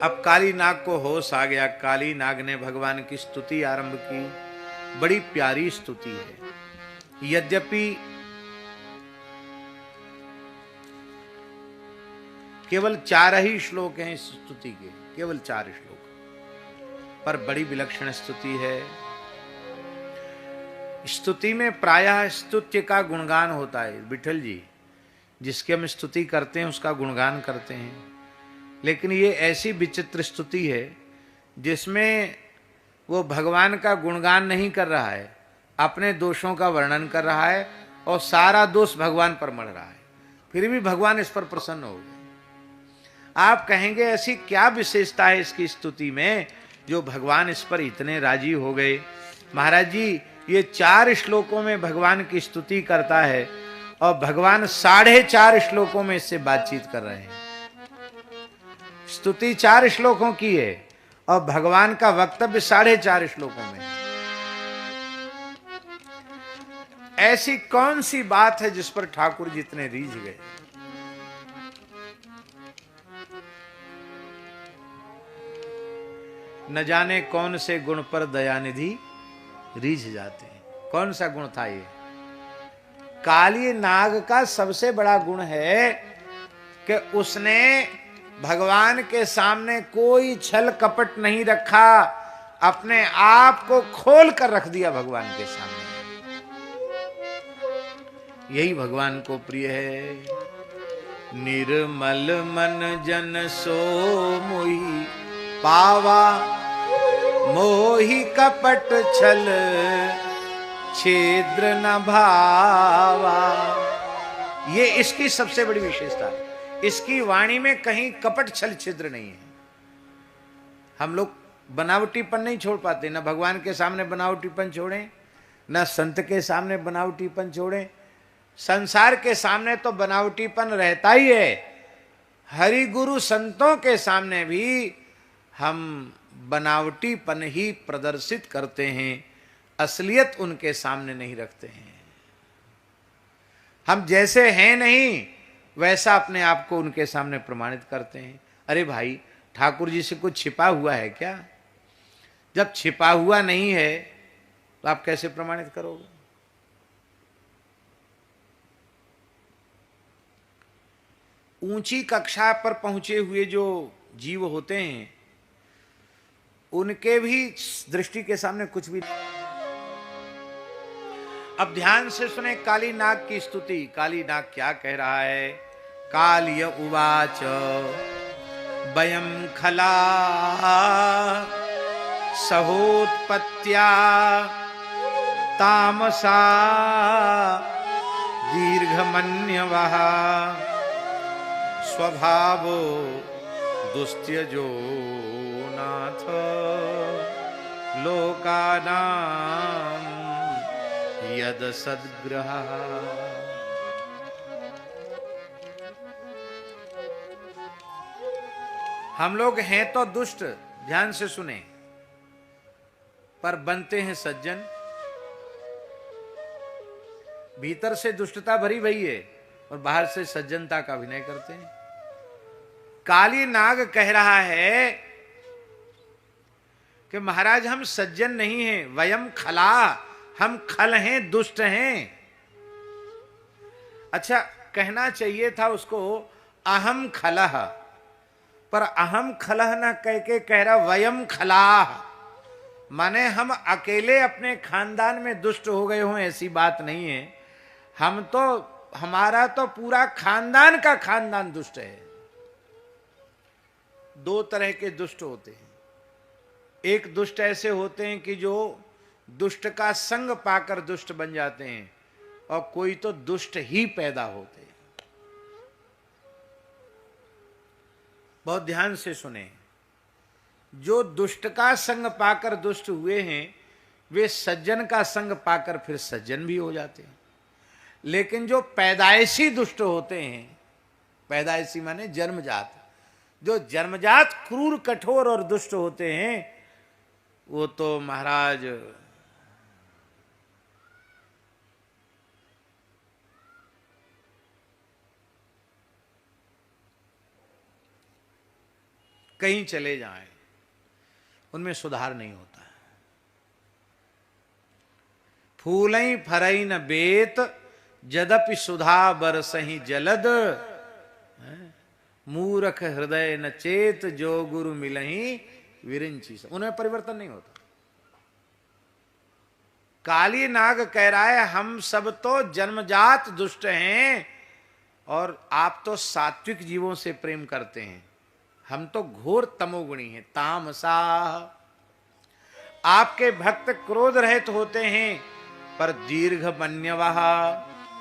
अब काली नाग को होश आ गया। काली नाग ने भगवान की स्तुति आरंभ की। बड़ी प्यारी स्तुति है। यद्यपि केवल 4 ही श्लोक हैं इस स्तुति के, केवल 4 श्लोक, पर बड़ी विलक्षण स्तुति है। स्तुति में प्रायः स्तुत्य का गुणगान होता है। विठल जी जिसकी हम स्तुति करते हैं उसका गुणगान करते हैं, लेकिन ये ऐसी विचित्र स्तुति है जिसमें वो भगवान का गुणगान नहीं कर रहा है, अपने दोषों का वर्णन कर रहा है और सारा दोष भगवान पर मढ़ रहा है। फिर भी भगवान इस पर प्रसन्न हो गए। आप कहेंगे ऐसी क्या विशेषता है इसकी स्तुति में जो भगवान इस पर इतने राजी हो गए। महाराज जी ये 4 श्लोकों में भगवान की स्तुति करता है और भगवान 4.5 श्लोकों में इससे बातचीत कर रहे हैं। स्तुति 4 श्लोकों की है और भगवान का वक्तव्य 4.5 श्लोकों में। ऐसी कौन सी बात है जिस पर ठाकुर जी इतने रीझ गए। न जाने कौन से गुण पर दयानिधि रीझ जाते हैं। कौन सा गुण था ये। काली नाग का सबसे बड़ा गुण है कि उसने भगवान के सामने कोई छल कपट नहीं रखा, अपने आप को खोल कर रख दिया भगवान के सामने। यही भगवान को प्रिय है। निर्मल मन जन सो मोहि पावा, मोहि कपट छल छिद्र न भावा। ये इसकी सबसे बड़ी विशेषता है। इसकी वाणी में कहीं कपट छल छिद्र नहीं है। हम लोग बनावटीपन नहीं छोड़ पाते, ना भगवान के सामने बनावटीपन छोड़ें, ना संत के सामने बनावटीपन छोड़ें। संसार के सामने तो बनावटीपन रहता ही है। हरि गुरु संतों के सामने भी हम बनावटीपन ही प्रदर्शित करते हैं, असलियत उनके सामने नहीं रखते हैं। हम जैसे हैं नहीं वैसा अपने आप को उनके सामने प्रमाणित करते हैं। अरे भाई ठाकुर जी से कुछ छिपा हुआ है क्या। जब छिपा हुआ नहीं है तो आप कैसे प्रमाणित करोगे। ऊंची कक्षा पर पहुंचे हुए जो जीव होते हैं उनके भी दृष्टि के सामने कुछ भी। अब ध्यान से सुने काली नाग की स्तुति। काली नाग क्या कह रहा है। काल्य उवाच वयं खला सहोत्पत्त्या तामसा दीर्घमन्यवः स्वभावो दुस्त्यजो नाथ लोकानां यद सद्ग्रह। हम लोग हैं तो दुष्ट, ध्यान से सुने, पर बनते हैं सज्जन। भीतर से दुष्टता भरी भई है और बाहर से सज्जनता का अभिनय करते हैं। काली नाग कह रहा है कि महाराज हम सज्जन नहीं हैं, वयम खला, हम खल हैं, दुष्ट हैं। अच्छा कहना चाहिए था उसको अहम खलह, पर अहम खलह ना कह के कह रहा वयम खलाह। माने हम अकेले अपने खानदान में दुष्ट हो गए हों ऐसी बात नहीं है। हम तो, हमारा तो पूरा खानदान का खानदान दुष्ट है। 2 तरह के दुष्ट होते हैं। एक दुष्ट ऐसे होते हैं कि जो दुष्ट का संग पाकर दुष्ट बन जाते हैं, और कोई तो दुष्ट ही पैदा होते हैं। बहुत ध्यान से सुने। जो दुष्ट का संग पाकर दुष्ट हुए हैं वे सज्जन का संग पाकर फिर सज्जन भी हो जाते हैं। लेकिन जो पैदाइशी दुष्ट होते हैं, पैदाइशी माने जन्मजात, जो जन्मजात क्रूर कठोर और दुष्ट होते हैं वो तो महाराज कहीं चले जाएं, उनमें सुधार नहीं होता है। फूलई फरई न बेत जदपि सुधा बरसही जलद, मूरख हृदय न चेत जो गुरु मिलही विरिंची। उनमें परिवर्तन नहीं होता। काली नाग कह रहा है हम सब तो जन्मजात दुष्ट हैं और आप तो सात्विक जीवों से प्रेम करते हैं, हम तो घोर तमोगुणी हैं, तामसा। आपके भक्त क्रोध रहित होते हैं पर दीर्घ मन्यवः,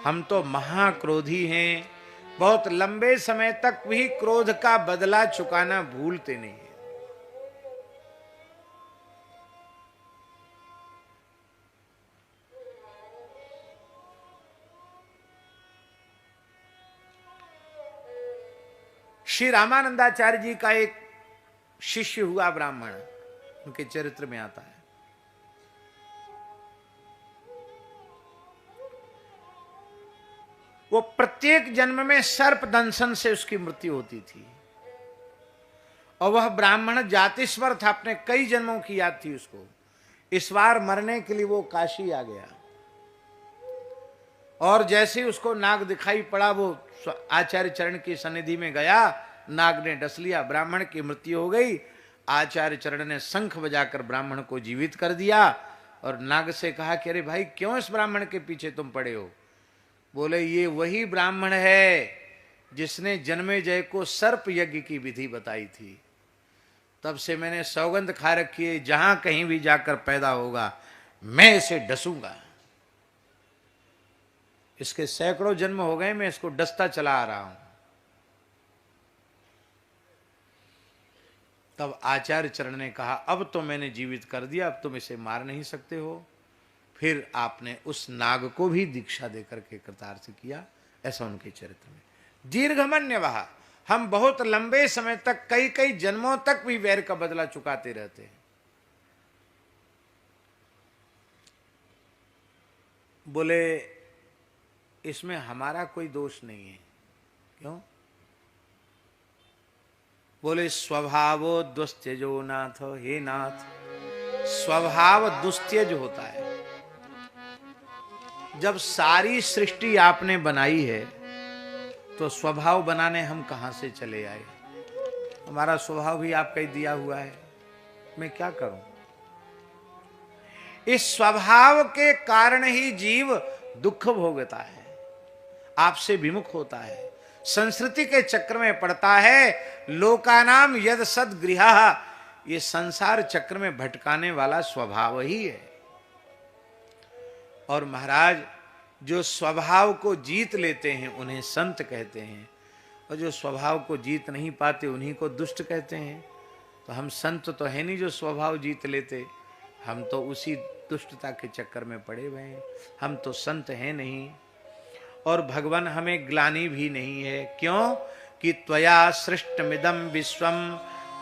हम तो महाक्रोधी हैं, बहुत लंबे समय तक भी क्रोध का बदला चुकाना भूलते नहीं है। श्री रामानंदाचार्य जी का एक शिष्य हुआ ब्राह्मण, उनके चरित्र में आता है। वो प्रत्येक जन्म में सर्प दंशन से उसकी मृत्यु होती थी और वह ब्राह्मण जातिस्वर था, अपने कई जन्मों की याद थी उसको। इस बार मरने के लिए वो काशी आ गया और जैसे ही उसको नाग दिखाई पड़ा वो आचार्य चरण की सन्निधि में गया, नाग ने डस लिया, ब्राह्मण की मृत्यु हो गई। आचार्य चरण ने शंख बजाकर ब्राह्मण को जीवित कर दिया और नाग से कहा कि अरे भाई क्यों इस ब्राह्मण के पीछे तुम पड़े हो? बोले ये वही ब्राह्मण है जिसने जन्मेजय को सर्प यज्ञ की विधि बताई थी। तब से मैंने सौगंध खा रखी है, जहां कहीं भी जाकर पैदा होगा मैं इसे डसूंगा। इसके सैकड़ों जन्म हो गए, मैं इसको डसता चला आ रहा हूं। तब आचार्य चरण ने कहा अब तो मैंने जीवित कर दिया, अब तुम इसे मार नहीं सकते हो। फिर आपने उस नाग को भी दीक्षा देकर के कृतार्थ किया। ऐसा उनके चरित्र में। दीर्घमन्यवः, हम बहुत लंबे समय तक, कई कई जन्मों तक भी वैर का बदला चुकाते रहते हैं। बोले इसमें हमारा कोई दोष नहीं है। क्यों? बोले स्वभावो दुस्त्यजो नाथ, हे नाथ स्वभाव दुस्त्यज होता है। जब सारी सृष्टि आपने बनाई है तो स्वभाव बनाने हम कहां से चले आए? हमारा स्वभाव भी आपका ही दिया हुआ है, मैं क्या करूं? इस स्वभाव के कारण ही जीव दुख भोगता है, आपसे विमुख होता है, संस्कृति के चक्र में पड़ता है। लोकानाम यद सद्गृहा, ये संसार चक्र में भटकाने वाला स्वभाव ही है। और महाराज जो स्वभाव को जीत लेते हैं उन्हें संत कहते हैं, और जो स्वभाव को जीत नहीं पाते उन्हीं को दुष्ट कहते हैं। तो हम संत तो है नहीं जो स्वभाव जीत लेते, हम तो उसी दुष्टता के चक्कर में पड़े हुए हैं, हम तो संत हैं नहीं। और भगवान हमें ग्लानि भी नहीं है। क्यों? कि त्वया सृष्टमिदं विश्वम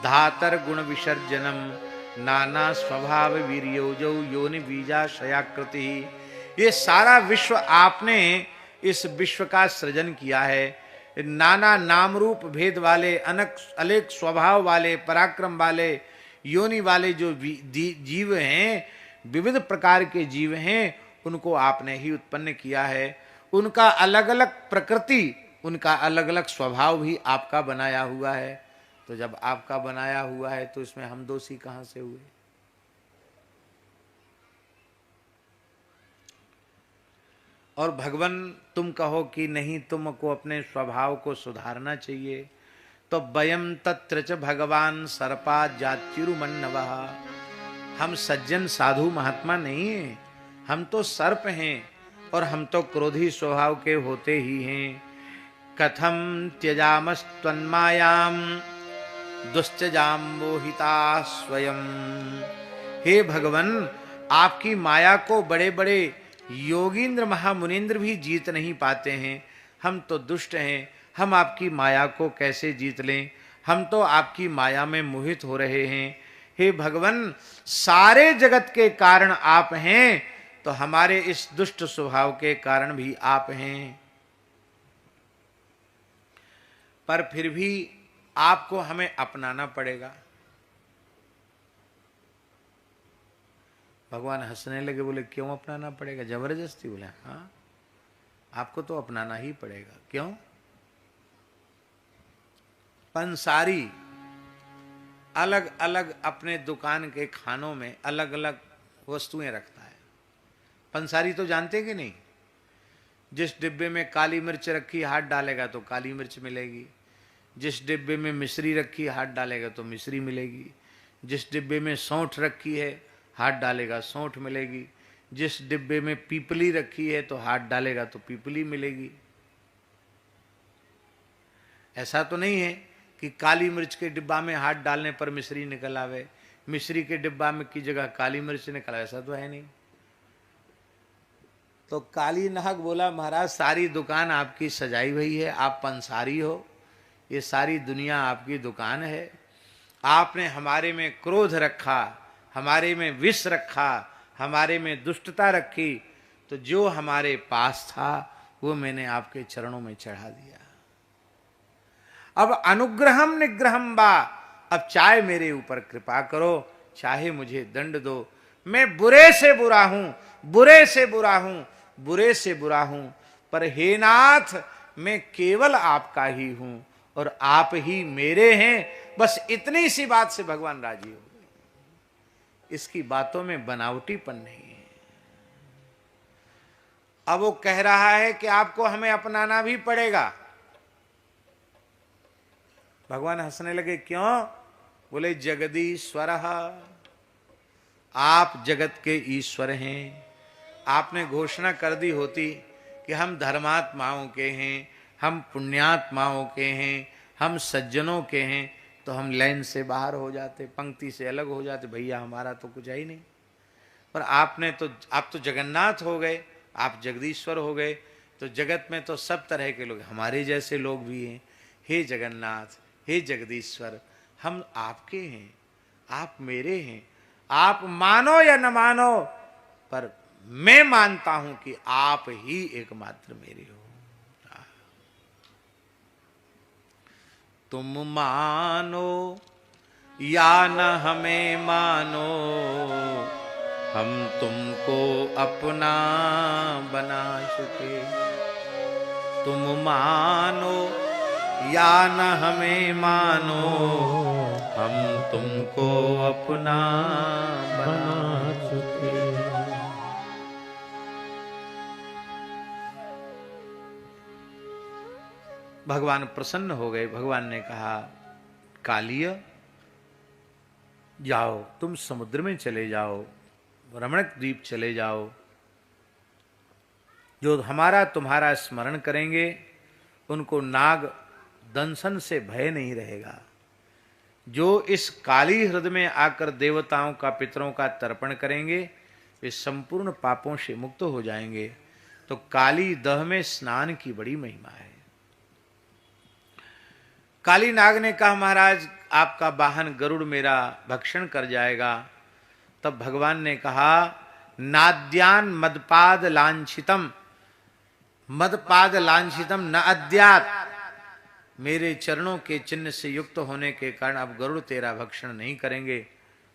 धातर गुण विसर्जनम नाना स्वभाव वीर्योजौ योनि बीजाशयाकृति। ये सारा विश्व आपने इस विश्व का सृजन किया है। नाना नाम रूप भेद वाले, अनेक स्वभाव वाले, पराक्रम वाले, योनि वाले जो जीव हैं, विविध प्रकार के जीव हैं, उनको आपने ही उत्पन्न किया है। उनका अलग अलग प्रकृति, उनका अलग अलग स्वभाव भी आपका बनाया हुआ है। तो जब आपका बनाया हुआ है तो इसमें हम दोषी कहां से हुए? और भगवान तुम कहो कि नहीं, तुमको अपने स्वभाव को सुधारना चाहिए, तो वयम तत्र च भगवान सर्पा जात्युरुमन्नवः, हम सज्जन साधु महात्मा नहीं हैं, हम तो सर्प हैं और हम तो क्रोधी स्वभाव के होते ही हैं। कथम त्यजामस्त्वन्मायाम दुश्चजाम मोहिता स्वयं। हे भगवान, आपकी माया को बड़े बड़े योगींद्र महामुनीन्द्र भी जीत नहीं पाते हैं, हम तो दुष्ट हैं, हम आपकी माया को कैसे जीत लें? हम तो आपकी माया में मोहित हो रहे हैं। हे भगवान, सारे जगत के कारण आप हैं, तो हमारे इस दुष्ट स्वभाव के कारण भी आप हैं। पर फिर भी आपको हमें अपनाना पड़ेगा। भगवान हंसने लगे, बोले क्यों अपनाना पड़ेगा? जबरदस्ती? बोले हाँ, आपको तो अपनाना ही पड़ेगा। क्यों? पंसारी अलग अलग अपने दुकान के खानों में अलग अलग वस्तुएं रखता है। पंसारी तो जानते कि नहीं? जिस डिब्बे में काली मिर्च रखी, हाथ डालेगा तो काली मिर्च मिलेगी। जिस डिब्बे में मिश्री रखी, हाथ डालेगा तो मिश्री मिलेगी। जिस डिब्बे में सौंठ रखी है, हाथ डालेगा सौंठ मिलेगी। जिस डिब्बे में पीपली रखी है तो हाथ डालेगा तो पीपली मिलेगी। ऐसा तो नहीं है कि काली मिर्च के डिब्बा में हाथ डालने पर मिश्री निकल आवे, मिश्री के डिब्बा में की जगह काली मिर्च निकल आवे। ऐसा तो है नहीं। तो काली नाग बोला, महाराज सारी दुकान आपकी सजाई हुई है, आप पंसारी हो, ये सारी दुनिया आपकी दुकान है। आपने हमारे में क्रोध रखा, हमारे में विष रखा, हमारे में दुष्टता रखी, तो जो हमारे पास था वो मैंने आपके चरणों में चढ़ा दिया। अब अनुग्रहम निग्रहम बा, अब चाहे मेरे ऊपर कृपा करो, चाहे मुझे दंड दो। मैं बुरे से बुरा हूं, बुरे से बुरा हूं, बुरे से बुरा हूं, पर हे नाथ मैं केवल आपका ही हूं और आप ही मेरे हैं। बस इतनी सी बात से भगवान राजी हो गए। इसकी बातों में बनावटीपन नहीं है। अब वो कह रहा है कि आपको हमें अपनाना भी पड़ेगा। भगवान हंसने लगे, क्यों? बोले जगदीश्वर, आप जगत के ईश्वर हैं। आपने घोषणा कर दी होती कि हम धर्मात्माओं के हैं, हम पुण्यात्माओं के हैं, हम सज्जनों के हैं, तो हम लाइन से बाहर हो जाते, पंक्ति से अलग हो जाते, भैया हमारा तो कुछ है ही नहीं। पर आपने तो, आप तो जगन्नाथ हो गए, आप जगदीश्वर हो गए, तो जगत में तो सब तरह के लोग, हमारे जैसे लोग भी हैं। हे जगन्नाथ, हे जगदीश्वर, हम आपके हैं, आप मेरे हैं। आप मानो या न मानो, पर मैं मानता हूं कि आप ही एकमात्र मेरे हो। तुम मानो या न हमें मानो, हम तुमको अपना बना चुके। तुम मानो या न हमें मानो, हम तुमको अपना बना चुके। भगवान प्रसन्न हो गए। भगवान ने कहा, कालिय जाओ, तुम समुद्र में चले जाओ, रमणक द्वीप चले जाओ। जो हमारा तुम्हारा स्मरण करेंगे उनको नाग दंशन से भय नहीं रहेगा। जो इस काली हृदय में आकर देवताओं का, पितरों का तर्पण करेंगे, वे संपूर्ण पापों से मुक्त हो जाएंगे। तो काली दह में स्नान की बड़ी महिमा है। काली नाग ने कहा, महाराज आपका वाहन गरुड़ मेरा भक्षण कर जाएगा। तब भगवान ने कहा, नाद्यान मदपाद लांछितम, मदपाद लांछितम न अद्यात। मेरे चरणों के चिन्ह से युक्त होने के कारण अब गरुड़ तेरा भक्षण नहीं करेंगे।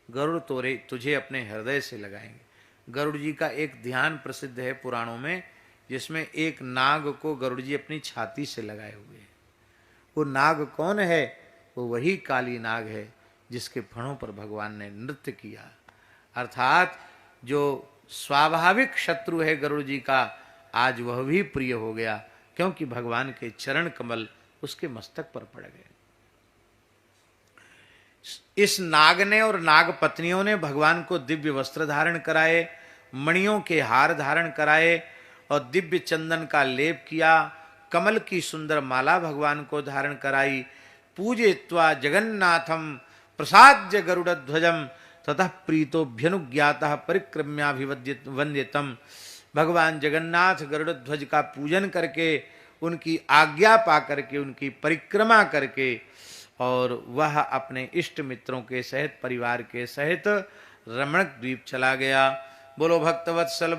गरुड़ तोरे तुझे अपने हृदय से लगाएंगे। गरुड़ जी का एक ध्यान प्रसिद्ध है पुराणों में, जिसमें एक नाग को गरुड़ जी अपनी छाती से लगाए हुए हैं। वो नाग कौन है? वो वही काली नाग है जिसके फणों पर भगवान ने नृत्य किया। अर्थात जो स्वाभाविक शत्रु है गरुड़ जी का, आज वह भी प्रिय हो गया, क्योंकि भगवान के चरण कमल उसके मस्तक पर पड़ गए। इस नाग ने और नाग पत्नियों ने भगवान को दिव्य वस्त्र धारण कराए, मणियों के हार धारण कराए और दिव्य चंदन का लेप किया। कमल की सुंदर माला भगवान को धारण कराई। पूजयित्वा जगन्नाथम प्रसाद्य गरुड़ध्वजम ततः प्रीतोभ्यनुज्ञातः परिक्रम्याभिवंद्यतम। भगवान जगन्नाथ गरुड़ध्वज का पूजन करके, उनकी आज्ञा पा करके, उनकी परिक्रमा करके, और वह अपने इष्ट मित्रों के सहित, परिवार के सहित रमणक द्वीप चला गया। बोलो भक्तवत्सल